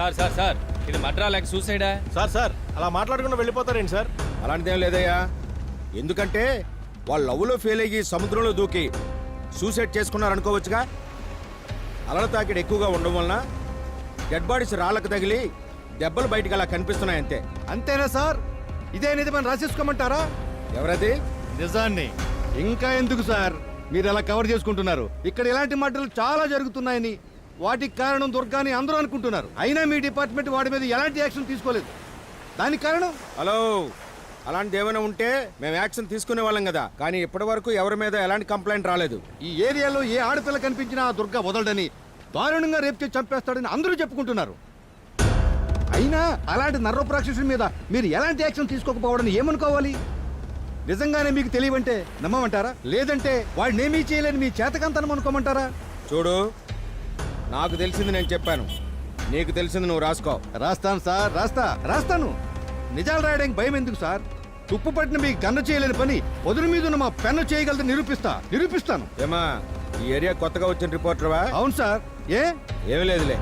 Sir sir sir ఇది మడ్రా లేక సూసైడా? Sir అలా మాట్లాడకుండా వెళ్ళిపోతారేంటి సార్? అలాంటిదేం లేదయ్యా. ఎందుకంటే వాళ్ళు లవ్లో ఫెయిల్ అయ్యి సముద్రంలో దూకి సూసైడ్ చేసుకున్నారు అనుకోవచ్చుగా. అలల తాకిడి ఎక్కువగా ఉండడం వలన డెడ్ బాడీస్ రాళ్ళకు తగిలి దెబ్బలు బయటకు అలా కనిపిస్తున్నాయి అంతే. అంతేనా సార్? ఇదే నిజమని రాసేసుకోమంటారా? ఎవరది? నిజాన్ని. ఇంకా ఎందుకు సార్ మీరు ఎలా కవర్ చేసుకుంటున్నారు? ఇక్కడ ఇలాంటి మర్డర్లు చాలా జరుగుతున్నాయని, వాటికి కారణం దుర్గాని అందరూ అనుకుంటున్నారు. అయినా మీ డిపార్ట్మెంట్ వాడి మీద ఎలాంటి యాక్షన్ తీసుకోలేదు. దానికి కారణం? హలో, అలాంటిది ఏమైనా ఉంటే మేము యాక్షన్ తీసుకునే వాళ్ళం కదా. కానీ ఇప్పటి వరకు ఎవరి మీద ఎలాంటి కంప్లైంట్ రాలేదు. ఈ ఏరియాలో ఏ ఆడపిల్ల కనిపించినా ఆ దుర్గా వదలడని, దారుణంగా రేపు చేసి చంపేస్తాడని అందరూ చెప్పుకుంటున్నారు. అయినా అలాంటి నర్రపు రాక్షసుడి మీద మీరు ఎలాంటి యాక్షన్ తీసుకోకపోవడం ఏమనుకోవాలి? నిజంగానే మీకు తెలియవంటే నమ్మమంటారా? లేదంటే వాడినేమీ చేయలేని మీ చేతకంతనం అనుకోమంటారా? చూడు, నాకు తెలిసింది నేను చెప్పాను, నీకు తెలిసింది నువ్వు రాసుకో. రాస్తాను సార్, రాస్తాను. నిజాలు రాయడానికి భయం ఎందుకు సార్? తుప్పు పట్టిన మీకు కన్ను చేయలేని పని వదులు మీద ఉన్న మా పెన్ను చేయగలదు నిరూపిస్తాను. ఏమా, ఈ ఏరియా కొత్తగా వచ్చిన రిపోర్టర్వా? అవును సార్. ఏమీ లేదులే.